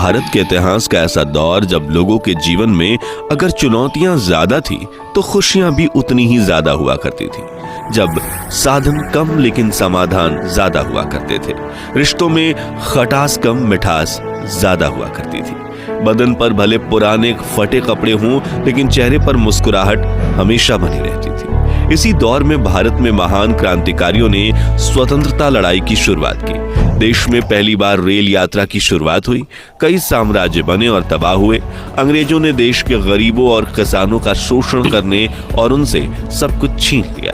भारत के इतिहास का ऐसा दौर जब लोगों के जीवन में अगर चुनौतियां ज्यादा थी तो खुशियां भी उतनी ही ज्यादा हुआ करती थी। जब साधन कम लेकिन समाधान ज्यादा हुआ करते थे। रिश्तों में खटास कम मिठास ज्यादा हुआ करती थी। बदन पर भले पुराने फटे कपड़े हों लेकिन चेहरे पर मुस्कुराहट हमेशा बनी रहती थी। इसी दौर में भारत में महान क्रांतिकारियों ने स्वतंत्रता लड़ाई की शुरुआत की। देश में पहली बार रेल यात्रा की शुरुआत हुई। कई साम्राज्य बने और तबाह हुए। अंग्रेजों ने देश के गरीबों और किसानों का शोषण करने और उनसे सब कुछ छीन लिया,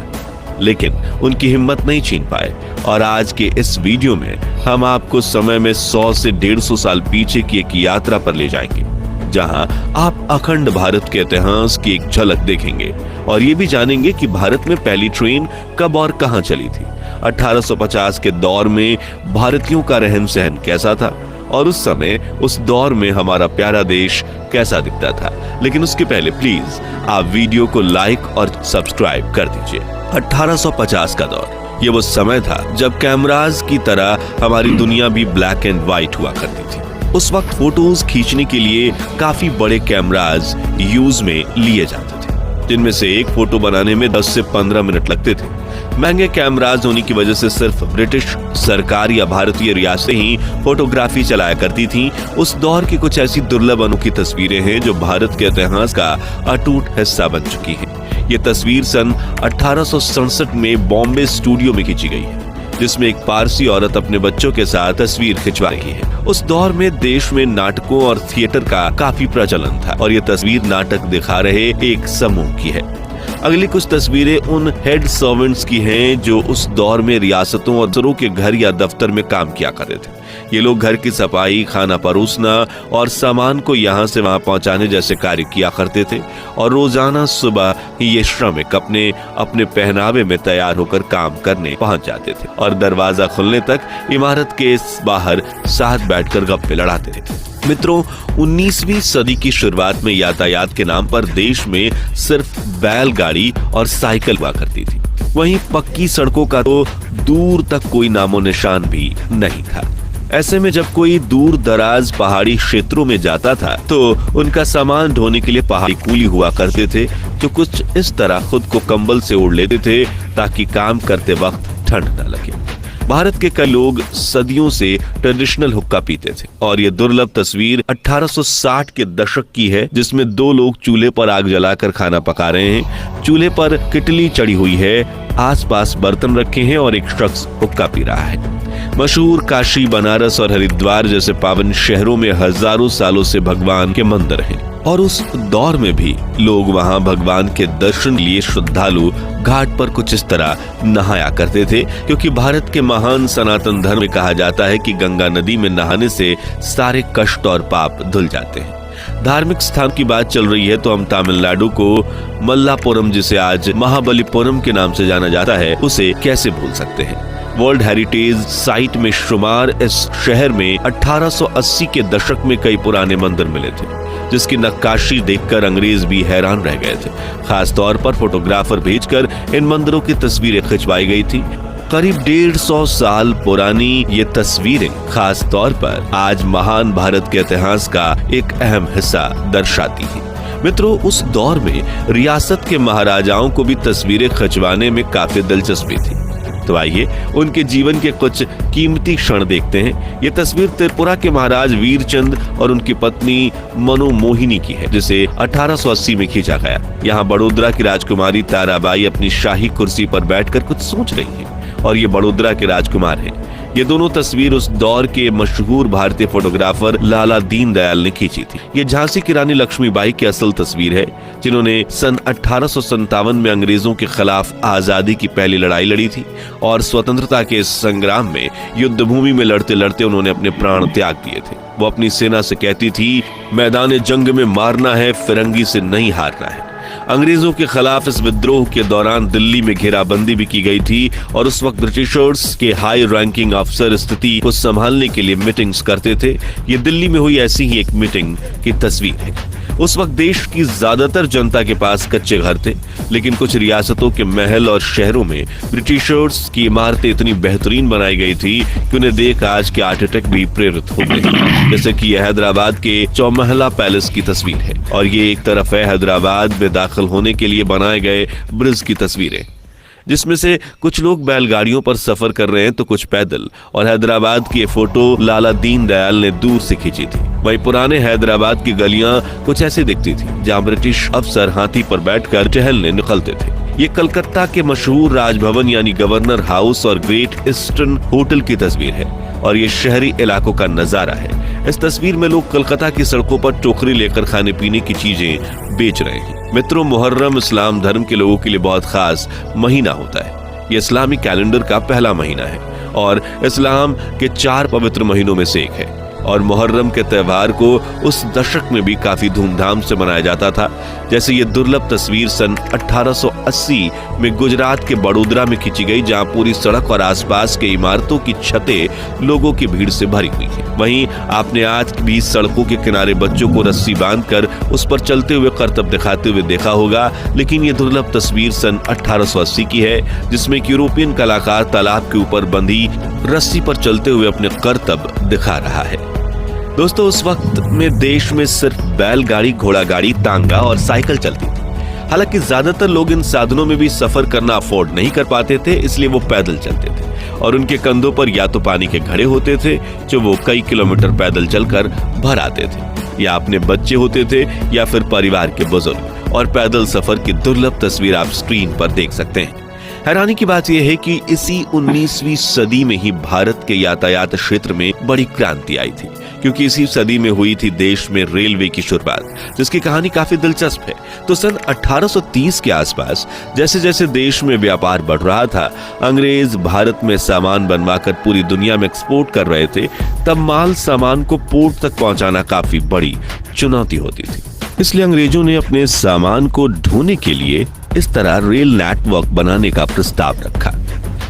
लेकिन उनकी हिम्मत नहीं छीन पाए। और आज के इस वीडियो में हम आपको समय में 100 से 150 साल पीछे की एक यात्रा पर ले जाएंगे, जहां आप अखंड भारत के इतिहास की एक झलक देखेंगे और ये भी जानेंगे कि भारत में पहली ट्रेन कब और कहां चली थी। 1850 के दौर में भारतीयों का रहन सहन कैसा था और उस समय उस दौर में हमारा प्यारा देश कैसा दिखता था। लेकिन उसके पहले प्लीज आप वीडियो को लाइक और सब्सक्राइब कर दीजिए। 1850 का दौर ये वो समय था जब कैमरास की तरह हमारी दुनिया भी ब्लैक एंड व्हाइट हुआ करती थी। उस वक्त फोटोज खींचने के लिए काफी बड़े कैमरास यूज में लिए जाते थे, जिनमें से एक फोटो बनाने में 10 से 15 मिनट लगते थे। महंगे कैमरास होने की वजह से सिर्फ ब्रिटिश सरकार या भारतीय रियासतें ही फोटोग्राफी चलाया करती थीं। उस दौर की कुछ ऐसी दुर्लभ अनोखी तस्वीरें हैं जो भारत के इतिहास का अटूट हिस्सा बन चुकी हैं। ये तस्वीर सन 1867 में बॉम्बे स्टूडियो में खींची गई है, जिसमें एक पारसी औरत अपने बच्चों के साथ तस्वीर खिंचवा रही है। उस दौर में देश में नाटकों और थिएटर का काफी प्रचलन था और ये तस्वीर नाटक दिखा रहे एक समूह की है। अगली कुछ तस्वीरें उन हेड सर्वेंट्स की हैं जो उस दौर में रियासतों और अफसरों के घर या दफ्तर में काम किया करते थे। ये लोग घर की सफाई, खाना परोसना और सामान को यहाँ से वहाँ पहुँचाने जैसे कार्य किया करते थे और रोजाना सुबह ही ये श्रमिक अपने अपने पहनावे में तैयार होकर काम करने पहुँच जाते थे और दरवाजा खुलने तक इमारत के बाहर साथ बैठकर गप्पे लड़ाते थे। मित्रों, 19वीं सदी की शुरुआत में यातायात के नाम पर देश में सिर्फ बैलगाड़ी और साइकिल हुआ करती थी। वहीं पक्की सड़कों का तो दूर तक कोई नामो निशान भी नहीं था। ऐसे में जब कोई दूर दराज पहाड़ी क्षेत्रों में जाता था तो उनका सामान ढोने के लिए पहाड़ी कूली हुआ करते थे, जो कुछ इस तरह खुद को कंबल से ओढ़ लेते थे ताकि काम करते वक्त ठंड न लगे। भारत के कई लोग सदियों से ट्रेडिशनल हुक्का पीते थे और ये दुर्लभ तस्वीर 1860 के दशक की है, जिसमें 2 लोग चूल्हे पर आग जलाकर खाना पका रहे हैं। चूल्हे पर किटली चढ़ी हुई है, आसपास बर्तन रखे हैं और एक शख्स हुक्का पी रहा है। मशहूर काशी, बनारस और हरिद्वार जैसे पावन शहरों में हजारों सालों से भगवान के मंदिर हैं और उस दौर में भी लोग वहां भगवान के दर्शन के लिए श्रद्धालु घाट पर कुछ इस तरह नहाया करते थे, क्योंकि भारत के महान सनातन धर्म में कहा जाता है कि गंगा नदी में नहाने से सारे कष्ट और पाप धुल जाते हैं। धार्मिक स्थान की बात चल रही है तो हम तमिलनाडु को मल्लापुरम, जिसे आज महाबलीपुरम के नाम से जाना जाता है, उसे कैसे भूल सकते हैं। वर्ल्ड हेरिटेज साइट में शुमार इस शहर में 1880 के दशक में कई पुराने मंदिर मिले थे, जिसकी नक्काशी देखकर अंग्रेज भी हैरान रह गए थे। खास तौर पर फोटोग्राफर भेजकर इन मंदिरों की तस्वीरें खिंचवाई गई थी। करीब 150 साल पुरानी ये तस्वीरें खास तौर पर आज महान भारत के इतिहास का एक अहम हिस्सा दर्शाती हैं। मित्रों, उस दौर में रियासत के महाराजाओं को भी तस्वीरें खिंचवाने में काफी दिलचस्पी थी। तो आइए उनके जीवन के कुछ कीमती क्षण देखते हैं। ये तस्वीर त्रिपुरा के महाराज वीरचंद और उनकी पत्नी मनोमोहिनी की है, जिसे 1880 में खींचा गया। यहाँ बड़ोदरा की राजकुमारी ताराबाई अपनी शाही कुर्सी पर बैठकर कुछ सोच रही है और ये बड़ोदरा के राजकुमार हैं। ये दोनों तस्वीर उस दौर के मशहूर भारतीय फोटोग्राफर लाला दीनदयाल ने खींची थी। ये झांसी की रानी लक्ष्मीबाई की असल तस्वीर है, जिन्होंने सन 1857 में अंग्रेजों के खिलाफ आजादी की पहली लड़ाई लड़ी थी और स्वतंत्रता के संग्राम में युद्ध भूमि में लड़ते लड़ते उन्होंने अपने प्राण त्याग दिए थे। वो अपनी सेना से कहती थी, मैदान जंग में मारना है, फिरंगी से नहीं हारना है। अंग्रेजों के खिलाफ इस विद्रोह के दौरान दिल्ली में घेराबंदी भी की गई थी और उस वक्त ब्रिटिशर्स के हाई रैंकिंग अफसर स्थिति को संभालने के लिए मीटिंग्स करते थे। ये दिल्ली में हुई ऐसी ही एक मीटिंग की तस्वीर है। उस वक्त देश की ज्यादातर जनता के पास कच्चे घर थे, लेकिन कुछ रियासतों के महल और शहरों में ब्रिटिशर्स की इमारतें इतनी बेहतरीन बनाई गई थी कि उन्हें देख आज के आर्किटेक्ट भी प्रेरित होते हैं। जैसे कि यह हैदराबाद के चौमहला पैलेस की तस्वीर है, और ये एक तरफ है हैदराबाद में दाखिल होने के लिए बनाए गए ब्रिज की तस्वीरें, जिसमें से कुछ लोग बैलगाड़ियों पर सफर कर रहे हैं तो कुछ पैदल। और हैदराबाद की ये फोटो लाला दीन दयाल ने दूर से खींची थी। वहीं पुराने हैदराबाद की गलियां कुछ ऐसी दिखती थी, जहां ब्रिटिश अफसर हाथी पर बैठकर टहलने निकलते थे। ये कलकत्ता के मशहूर राजभवन यानी गवर्नर हाउस और ग्रेट ईस्टर्न होटल की तस्वीर है, और ये शहरी इलाकों का नजारा है। इस तस्वीर में लोग कलकत्ता की सड़कों पर टोकरी लेकर खाने पीने की चीजें बेच रहे हैं। मित्रों, मुहर्रम इस्लाम धर्म के लोगों के लिए बहुत खास महीना होता है। ये इस्लामी कैलेंडर का पहला महीना है और इस्लाम के 4 पवित्र महीनों में से एक है। और मुहर्रम के त्योहार को उस दशक में भी काफी धूमधाम से मनाया जाता था। जैसे ये दुर्लभ तस्वीर सन 1880 में गुजरात के बड़ोदरा में खींची गई, जहां पूरी सड़क और आसपास के इमारतों की छतें लोगों की भीड़ से भरी हुई थी। वहीं आपने आज भी सड़कों के किनारे बच्चों को रस्सी बांधकर उस पर चलते हुए करतब दिखाते हुए देखा होगा, लेकिन ये दुर्लभ तस्वीर सन 1880 की है, जिसमें एक यूरोपियन कलाकार तालाब के ऊपर बंधी रस्सी पर चलते हुए अपने करतब दिखा रहा है। दोस्तों, उस वक्त में देश में सिर्फ बैलगाड़ी, घोड़ागाड़ी, तांगा और साइकिल चलती थी। हालांकि ज्यादातर लोग इन साधनों में भी सफर करना अफोर्ड नहीं कर पाते थे, इसलिए वो पैदल चलते थे और उनके कंधों पर या तो पानी के घड़े होते थे जो वो कई किलोमीटर पैदल चलकर भर आते थे, या अपने बच्चे होते थे या फिर परिवार के बुजुर्ग। और पैदल सफर की दुर्लभ तस्वीर आप स्क्रीन पर देख सकते हैं। हैरानी की बात यह है कि इसी 19वीं सदी में ही भारत के यातायात क्षेत्र में बड़ी क्रांति आई थी, क्योंकि इसी सदी में हुई थी देश में रेलवे की शुरुआत, जिसकी कहानी काफी दिलचस्प है। तो सन 1830 के आसपास जैसे जैसे देश में व्यापार बढ़ रहा था, अंग्रेज भारत में सामान बनवाकर पूरी दुनिया में एक्सपोर्ट कर रहे थे, तब माल सामान को पोर्ट तक पहुंचाना काफी बड़ी चुनौती होती थी। इसलिए अंग्रेजों ने अपने सामान को ढोने के लिए इस तरह रेल नेटवर्क बनाने का प्रस्ताव रखा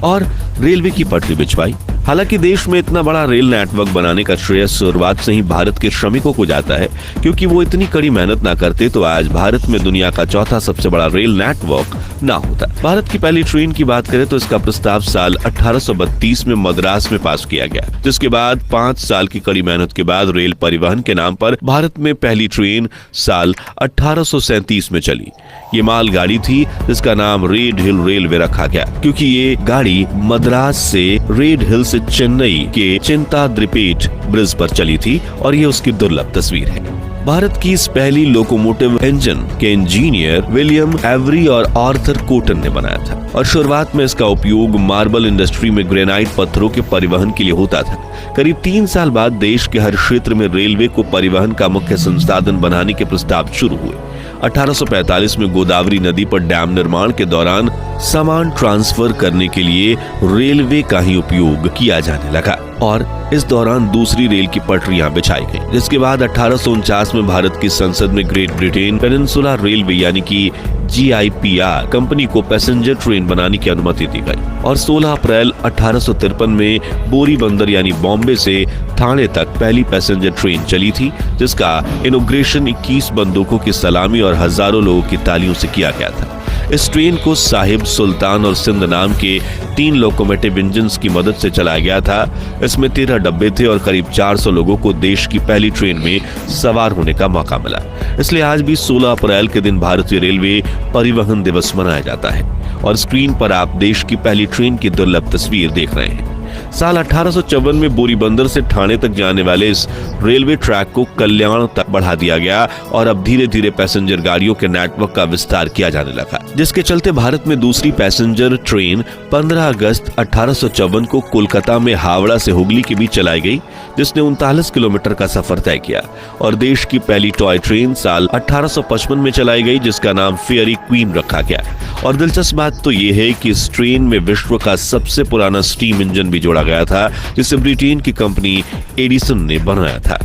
और रेलवे की पटरी बिछवाई। हालांकि देश में इतना बड़ा रेल नेटवर्क बनाने का श्रेय शुरुआत से ही भारत के श्रमिकों को जाता है, क्योंकि वो इतनी कड़ी मेहनत ना करते तो आज भारत में दुनिया का चौथा सबसे बड़ा रेल नेटवर्क ना होता। भारत की पहली ट्रेन की बात करें तो इसका प्रस्ताव साल 1832 में मद्रास में पास किया गया, जिसके बाद 5 साल की कड़ी मेहनत के बाद रेल परिवहन के नाम पर भारत में पहली ट्रेन साल 1837 में चली। ये मालगाड़ी थी जिसका नाम रेड हिल रेलवे रखा गया, क्योंकि ये गाड़ी मद्रास से रेड हिल से चेन्नई के चिंताद्रिपेट ब्रिज पर चली थी, और ये उसकी दुर्लभ तस्वीर है। भारत की इस पहली लोकोमोटिव इंजन के इंजीनियर विलियम एवरी और आर्थर कोटन ने बनाया था, और शुरुआत में इसका उपयोग मार्बल इंडस्ट्री में ग्रेनाइट पत्थरों के परिवहन के लिए होता था। करीब 3 साल बाद देश के हर क्षेत्र में रेलवे को परिवहन का मुख्य संसाधन बनाने के प्रस्ताव शुरू हुए। 1845 में गोदावरी नदी पर डैम निर्माण के दौरान सामान ट्रांसफर करने के लिए रेलवे का ही उपयोग किया जाने लगा, और इस दौरान दूसरी रेल की पटरियां बिछाई गई। जिसके बाद 1849 में भारत की संसद में ग्रेट ब्रिटेन पेनिनसुला रेलवे यानी कि GIPR कंपनी को पैसेंजर ट्रेन बनाने की अनुमति दी गई, और 16 अप्रैल 1853 में बोरी बंदर यानी बॉम्बे से ठाणे तक पहली पैसेंजर ट्रेन चली थी, जिसका इनॉग्रेशन 21 बंदूकों की सलामी और हजारों लोगों की तालियों से किया गया था। इस ट्रेन को साहिब, सुल्तान और सिंध नाम के 3 लोकोमोटिव इंजन्स की मदद से चलाया गया था। इसमें 13 डब्बे थे और करीब 400 लोगों को देश की पहली ट्रेन में सवार होने का मौका मिला। इसलिए आज भी 16 अप्रैल के दिन भारतीय रेलवे परिवहन दिवस मनाया जाता है, और स्क्रीन पर आप देश की पहली ट्रेन की दुर्लभ तस्वीर देख रहे हैं। साल 1854 में बोरीबंदर से ठाणे तक जाने वाले इस रेलवे ट्रैक को कल्याण तक बढ़ा दिया गया, और अब धीरे धीरे पैसेंजर गाड़ियों के नेटवर्क का विस्तार किया जाने लगा, जिसके चलते भारत में दूसरी पैसेंजर ट्रेन 15 अगस्त 1854 को कोलकाता में हावड़ा से हुगली के बीच चलाई गई, जिसने 39 किलोमीटर का सफर तय किया। और देश की पहली टॉय ट्रेन साल 1855 में चलाई गई, जिसका नाम फेयरी क्वीन रखा गया। और दिलचस्प बात तो ये है कि इस ट्रेन में विश्व का सबसे पुराना स्टीम इंजन भी जोड़ा गया था, जिसे ब्रिटेन की कंपनी एडिसन ने बनाया था।